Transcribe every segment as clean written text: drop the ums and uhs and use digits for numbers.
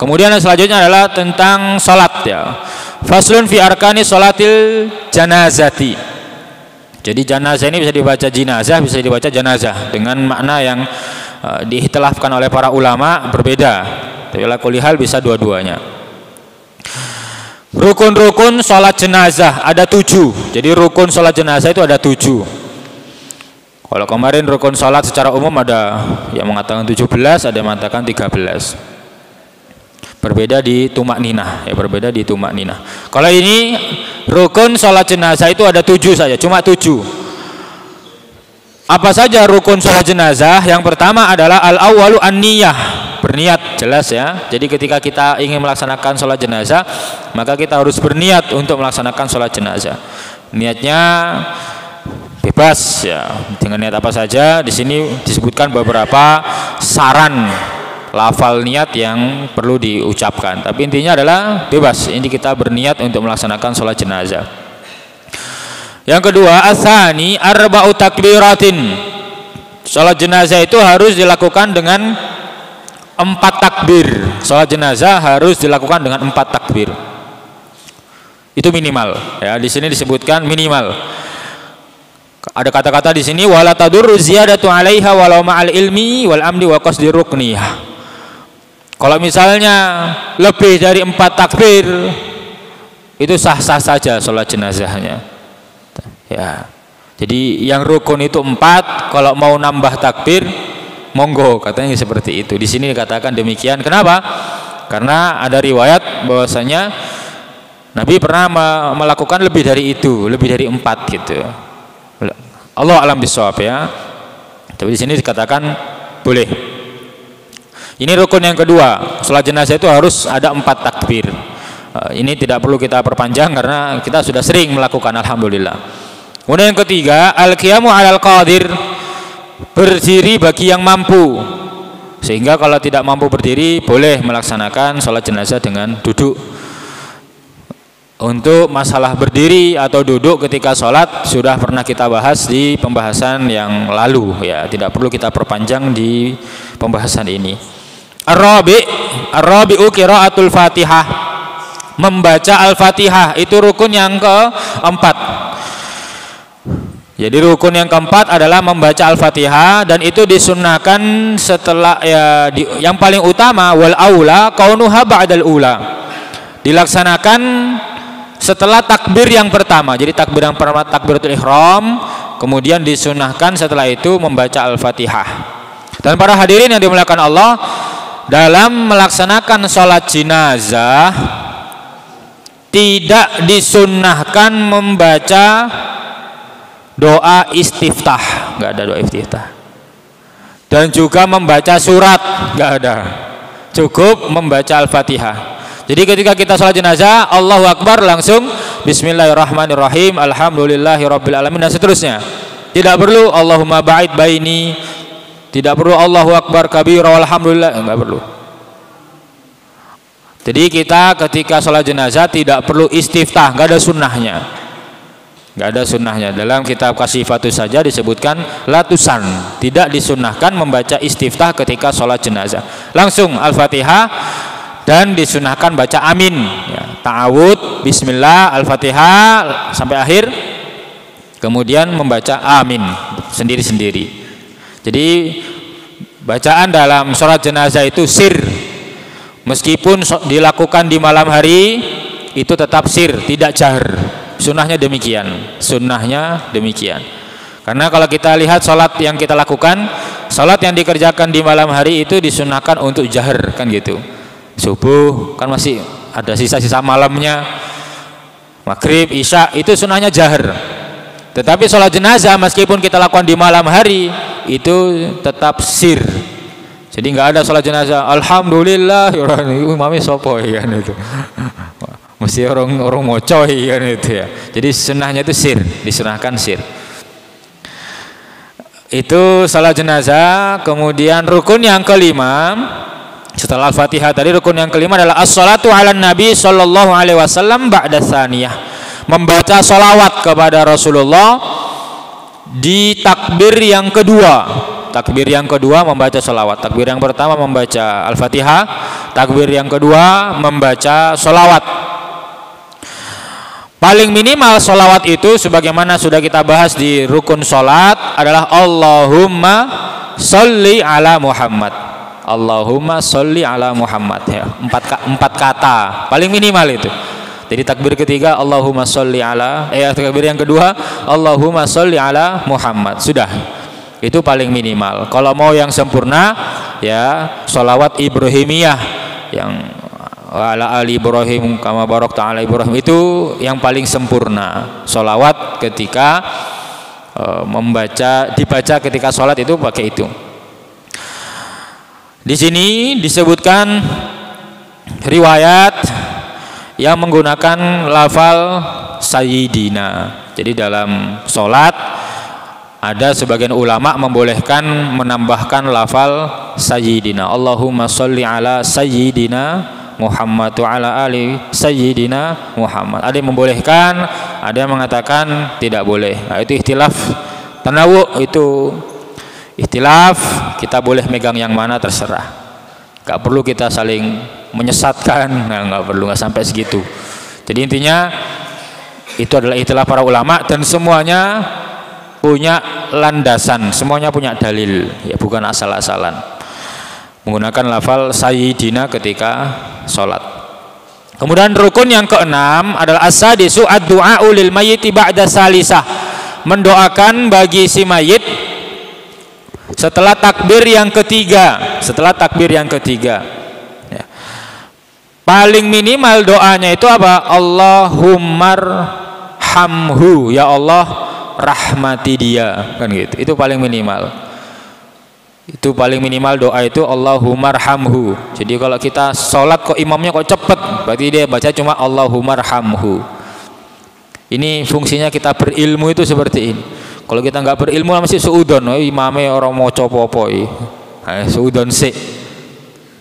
Kemudian yang selanjutnya adalah tentang salat ya. Faslun fi arkani salatil janazati. Jadi janazah ini bisa dibaca jinazah, bisa dibaca janazah dengan makna yang diikhtilafkan oleh para ulama berbeda. Tapi ala kulli hal bisa dua-duanya. Rukun-rukun salat jenazah ada 7. Jadi rukun salat jenazah itu ada 7. Kalau kemarin rukun salat secara umum ada yang mengatakan 17, ada yang mengatakan 13. Berbeda di tumak ninah, ya berbeda di tumak ninah. Kalau ini rukun salat jenazah itu ada 7 saja, cuma 7. Apa saja rukun salat jenazah? Yang pertama adalah al-awwalu an-niyah, berniat, jelas ya. Jadi ketika kita ingin melaksanakan salat jenazah, maka kita harus berniat untuk melaksanakan salat jenazah. Niatnya bebas ya, dengan niat apa saja. Di sini disebutkan beberapa saran lafal niat yang perlu diucapkan, tapi intinya adalah bebas. Ini kita berniat untuk melaksanakan sholat jenazah. Yang kedua, asani arba'u takbiratin. Sholat jenazah itu harus dilakukan dengan 4 takbir. Sholat jenazah harus dilakukan dengan 4 takbir. Itu minimal ya. Di sini disebutkan minimal. Ada kata-kata di sini wala tadurru ziyadatu 'alaiha walau ma'al ilmi wal amdi wa qasdi rukniha. Kalau misalnya lebih dari 4 takbir itu sah-sah saja sholat jenazahnya. Ya. Jadi yang rukun itu 4, kalau mau nambah takbir monggo, katanya seperti itu. Di sini dikatakan demikian. Kenapa? Karena ada riwayat bahwasanya Nabi pernah melakukan lebih dari itu, lebih dari 4 gitu. Allah alam bisawab ya. Tapi di sini dikatakan boleh. Ini rukun yang kedua. Salat jenazah itu harus ada 4 takbir. Ini tidak perlu kita perpanjang karena kita sudah sering melakukan, alhamdulillah. Kemudian yang ketiga, al-qiyamu 'alal qadir, berdiri bagi yang mampu. Sehingga kalau tidak mampu berdiri boleh melaksanakan salat jenazah dengan duduk. Untuk masalah berdiri atau duduk ketika sholat sudah pernah kita bahas di pembahasan yang lalu ya, tidak perlu kita perpanjang di pembahasan ini. Ar-rabi'u qiraatul Fatihah, membaca Al-Fatihah, itu rukun yang keempat. Jadi rukun yang keempat adalah membaca Al-Fatihah, dan itu disunnahkan setelah ya, yang paling utama wal aula kaunuha ba'dal ula, dilaksanakan setelah takbir yang pertama. Jadi takbir yang pertama takbiratul ihram, kemudian disunahkan setelah itu membaca Al-Fatihah. Dan para hadirin yang dimuliakan Allah, dalam melaksanakan sholat jenazah tidak disunahkan membaca doa istiftah, nggak ada doa istiftah. Dan juga membaca surat nggak ada, cukup membaca Al-Fatihah. Jadi ketika kita sholat jenazah, Allahu Akbar langsung Bismillahirrahmanirrahim, Alhamdulillahirabbil alamin, dan seterusnya. Tidak perlu Allahumma ba'id baini, tidak perlu Allahu Akbar kabira walhamdulillah, enggak perlu. Jadi kita ketika sholat jenazah tidak perlu istiftah, enggak ada sunnahnya. Enggak ada sunnahnya. Dalam kitab Kasifatus saja disebutkan latusan, tidak disunnahkan membaca istiftah ketika sholat jenazah. Langsung Al-Fatihah, dan disunahkan baca amin ya, ta'awud, bismillah, Al-Fatihah sampai akhir, kemudian membaca amin sendiri-sendiri. Jadi bacaan dalam sholat jenazah itu sir, meskipun dilakukan di malam hari itu tetap sir, tidak jahar. Sunnahnya demikian, sunnahnya demikian. Karena kalau kita lihat sholat yang kita lakukan, sholat yang dikerjakan di malam hari itu disunahkan untuk jahar, kan gitu. Subuh kan masih ada sisa-sisa malamnya, maghrib, isya itu sunnahnya jahar. Tetapi sholat jenazah meskipun kita lakukan di malam hari itu tetap sir. Jadi nggak ada sholat jenazah alhamdulillah mami sopo kan itu, mesti orang mocoy kan itu ya. Jadi sunnahnya itu sir, disunahkan sir. Itu sholat jenazah. Kemudian rukun yang kelima setelah Al-Fatihah tadi, rukun yang kelima adalah as-salatu ala Nabi sallallahu alaihi wasallam ba'da tsaniyah, membaca sholawat kepada Rasulullah di takbir yang kedua. Takbir yang kedua membaca sholawat. Takbir yang pertama membaca Al-Fatihah. Takbir yang kedua membaca sholawat. Paling minimal sholawat itu sebagaimana sudah kita bahas di rukun sholat adalah Allahumma sholli ala Muhammad. Allahumma sholli ala Muhammad ya. Empat kata paling minimal itu. Jadi takbir ketiga Allahumma sholli ala, takbir yang kedua Allahumma sholli ala Muhammad. Sudah. Itu paling minimal. Kalau mau yang sempurna ya sholawat Ibrahimiyah yang ala ali Ibrahim kama barakta ala Ibrahim, itu yang paling sempurna. Sholawat ketika dibaca ketika sholat itu pakai itu. Di sini disebutkan riwayat yang menggunakan lafal sayyidina. Jadi dalam sholat ada sebagian ulama membolehkan menambahkan lafal sayyidina. Allahumma sholli ala sayyidina Muhammad wa ala ali sayyidina Muhammad. Ada yang membolehkan, ada yang mengatakan tidak boleh. Nah, itu ikhtilaf tanawu, itu ikhtilaf, kita boleh megang yang mana terserah. Gak perlu kita saling menyesatkan, nggak perlu, nggak sampai segitu. Jadi intinya itu adalah ikhtilaf para ulama dan semuanya punya landasan, semuanya punya dalil, ya bukan asal-asalan. Menggunakan lafal sayyidina ketika sholat. Kemudian rukun yang keenam adalah as-sadisu ad-du'a'u lil mayyiti ba'da salisah. Mendoakan bagi si mayit setelah takbir yang ketiga. Setelah takbir yang ketiga ya. Paling minimal doanya itu apa? Allahumarhamhu, ya Allah rahmati dia, kan gitu. Itu paling minimal. Itu paling minimal doa itu Allahumarhamhu. Jadi kalau kita sholat kok imamnya kok cepet, berarti dia baca cuma Allahumarhamhu. Ini fungsinya kita berilmu itu seperti ini. Kalau kita nggak berilmu masih suudon, imamnya orang mau copopoi, suudon sih.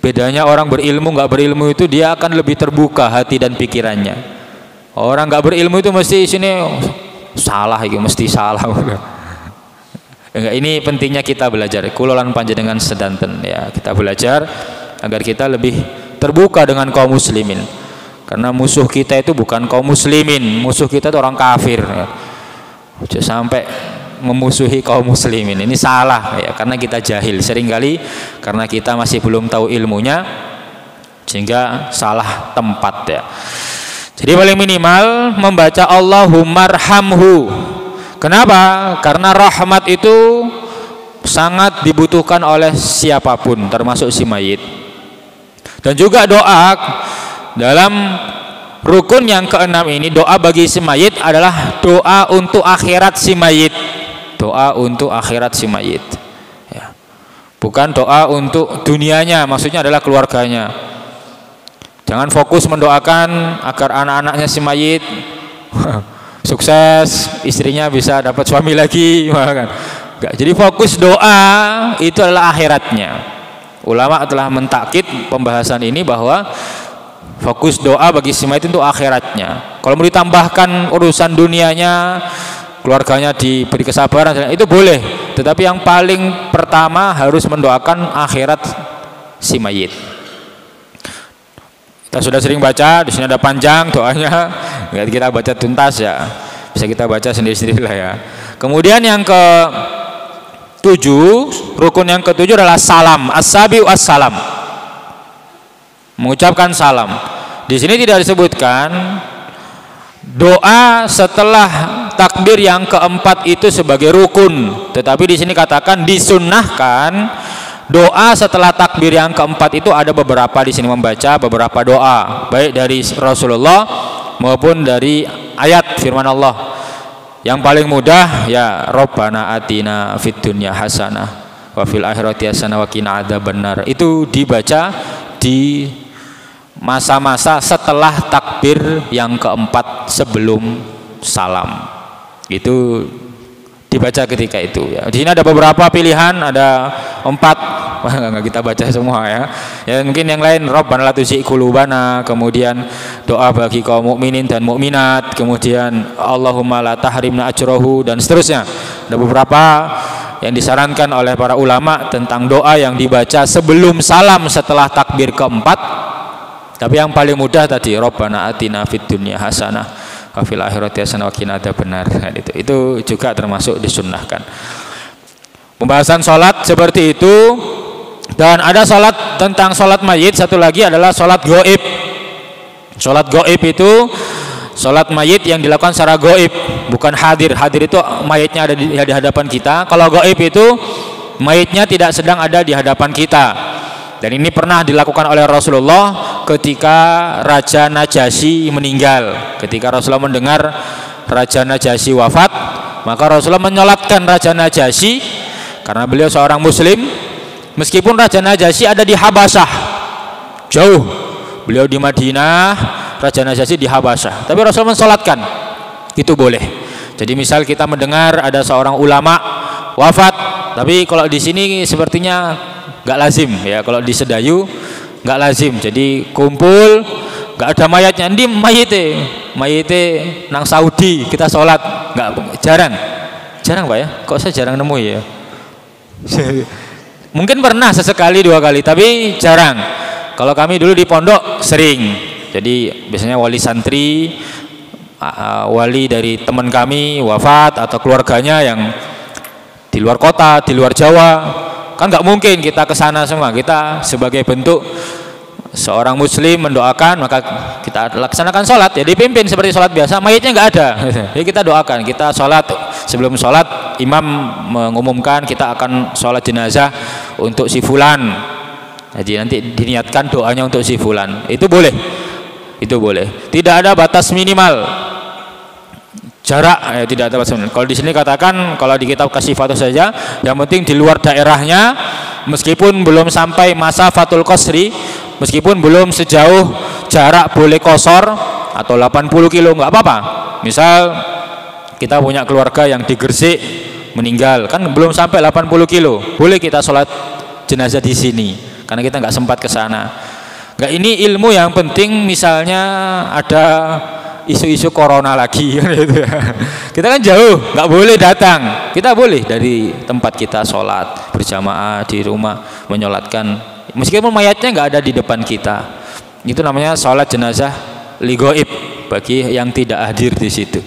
Bedanya orang berilmu nggak berilmu itu dia akan lebih terbuka hati dan pikirannya. Orang nggak berilmu itu mesti sini salah, itu mesti salah. Enggak, ini pentingnya kita belajar. Kulolan panjenengan sedanten ya, kita belajar agar kita lebih terbuka dengan kaum muslimin. Karena musuh kita itu bukan kaum muslimin, musuh kita itu orang kafir. Ya. Sampai memusuhi kaum muslimin, ini salah ya, karena kita jahil. Seringkali karena kita masih belum tahu ilmunya sehingga salah tempat ya. Jadi paling minimal membaca Allahumarhamhu. Kenapa? Karena rahmat itu sangat dibutuhkan oleh siapapun, termasuk si mayit. Dan juga doa dalam rukun yang keenam ini, doa bagi si mayit adalah doa untuk akhirat si mayit. Doa untuk akhirat si mayit ya. Bukan doa untuk dunianya, maksudnya adalah keluarganya. Jangan fokus mendoakan agar anak-anaknya si mayit sukses, istrinya bisa dapat suami lagi, enggak. Jadi fokus doa itu adalah akhiratnya. Ulama telah mentakkid pembahasan ini bahwa fokus doa bagi si mayit untuk akhiratnya. Kalau mau ditambahkan urusan dunianya, keluarganya diberi kesabaran, itu boleh. Tetapi yang paling pertama harus mendoakan akhirat si mayit. Kita sudah sering baca, di sini ada panjang doanya, kita baca tuntas ya, bisa kita baca sendiri-sendiri lah ya. Kemudian yang ke-7, rukun yang ke-7 adalah salam, as-sabiu as-salam, mengucapkan salam. Di sini tidak disebutkan doa setelah takbir yang keempat itu sebagai rukun, tetapi di sini katakan disunnahkan doa setelah takbir yang keempat itu. Ada beberapa di sini membaca beberapa doa, baik dari Rasulullah maupun dari ayat firman Allah. Yang paling mudah ya Rabbana atina fid dunya hasanah wa fil akhirati hasanah wa qina adzabannar. Itu dibaca di masa-masa setelah takbir yang keempat sebelum salam. Itu dibaca ketika itu ya. Di sini ada beberapa pilihan, ada 4. Wah, nggak kita baca semua ya. Ya mungkin yang lain, Rabbana la tuzigh qulubana, kemudian doa bagi kaum mukminin dan mukminat, kemudian Allahumma la tahrimna ajrahu, dan seterusnya. Ada beberapa yang disarankan oleh para ulama tentang doa yang dibaca sebelum salam setelah takbir keempat. Tapi yang paling mudah tadi, Rabbana atina fid dunya hasanah wa fil akhirati hasanah wa qina adzabannar. Itu juga termasuk disunnahkan. Pembahasan sholat seperti itu. Dan ada sholat, tentang sholat mayit, satu lagi adalah sholat goib. Sholat goib itu sholat mayit yang dilakukan secara goib, bukan hadir. Hadir itu mayitnya ada di hadapan kita. Kalau goib itu mayitnya tidak sedang ada di hadapan kita. Dan ini pernah dilakukan oleh Rasulullah ketika Raja Najasyi meninggal. Ketika Rasulullah mendengar Raja Najasyi wafat, maka Rasulullah menyolatkan Raja Najasyi karena beliau seorang muslim. Meskipun Raja Najasyi ada di Habasyah, jauh, beliau di Madinah, Raja Najasyi di Habasyah, tapi Rasulullah mensolatkan, itu boleh. Jadi misal kita mendengar ada seorang ulama wafat, tapi kalau di sini sepertinya nggak lazim ya, kalau di Sedayu nggak lazim. Jadi kumpul, nggak ada mayatnya, di mayite nang Saudi kita sholat, nggak, jarang Pak ya. Kok saya jarang nemu ya? Mungkin pernah sesekali 2 kali, tapi jarang. Kalau kami dulu di pondok sering. Jadi biasanya wali santri, wali dari teman kami wafat atau keluarganya yang di luar kota, di luar Jawa, kan nggak mungkin kita ke sana semua. Kita sebagai bentuk seorang muslim mendoakan, maka kita laksanakan sholat ya, dipimpin seperti sholat biasa. Mayitnya nggak ada, jadi kita doakan, kita sholat. Sebelum sholat imam mengumumkan kita akan sholat jenazah untuk si fulan, jadi nanti diniatkan doanya untuk si fulan. Itu boleh, itu boleh, tidak ada batas minimal jarak ya, tidak ada batas minimal. Kalau di sini katakan, kalau di kitab Kasyifatus saja, yang penting di luar daerahnya, meskipun belum sampai masa fatul qasri, meskipun belum sejauh jarak boleh qasar atau 80 kilo, nggak apa-apa. Misal kita punya keluarga yang di Gresik meninggal, kan belum sampai 80 kilo, boleh kita sholat jenazah di sini karena kita nggak sempat ke sana. Nggak, ini ilmu yang penting. Misalnya ada isu-isu corona lagi gitu ya. Kita kan jauh, nggak boleh datang. Kita boleh dari tempat kita sholat berjamaah di rumah, menyolatkan meskipun mayatnya nggak ada di depan kita. Itu namanya sholat jenazah li ghaib bagi yang tidak hadir di situ.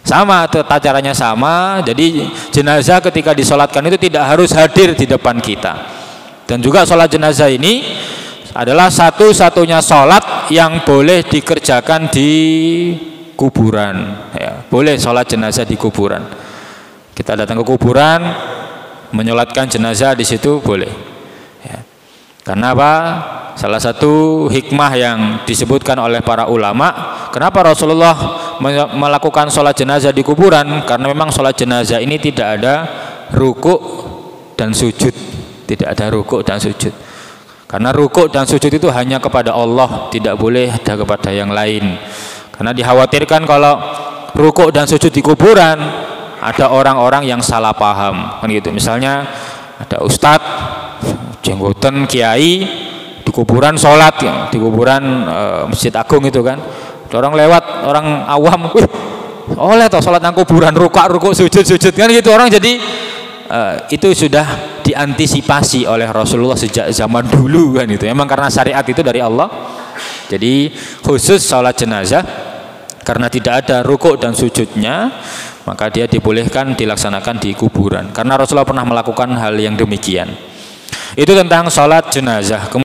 Sama, tata caranya sama. Jadi jenazah ketika disolatkan itu tidak harus hadir di depan kita. Dan juga sholat jenazah ini adalah satu-satunya sholat yang boleh dikerjakan di kuburan ya. Boleh sholat jenazah di kuburan. Kita datang ke kuburan, menyolatkan jenazah di situ boleh ya. Karena apa? Salah satu hikmah yang disebutkan oleh para ulama, kenapa Rasulullah melakukan sholat jenazah di kuburan, karena memang sholat jenazah ini tidak ada rukuk dan sujud, tidak ada rukuk dan sujud. Karena rukuk dan sujud itu hanya kepada Allah, tidak boleh ada kepada yang lain. Karena dikhawatirkan kalau rukuk dan sujud di kuburan ada orang-orang yang salah paham, kan gitu. Misalnya ada ustadz jenggoten kiai di kuburan sholat ya, di kuburan Masjid Agung itu kan, orang lewat, orang awam, oleh toh sholat nang kuburan, rukuk sujud kan gitu. Orang jadi itu sudah diantisipasi oleh Rasulullah sejak zaman dulu kan itu. Emang karena syariat itu dari Allah. Jadi khusus sholat jenazah karena tidak ada rukuk dan sujudnya, maka dia dibolehkan dilaksanakan di kuburan. Karena Rasulullah pernah melakukan hal yang demikian. Itu tentang sholat jenazah.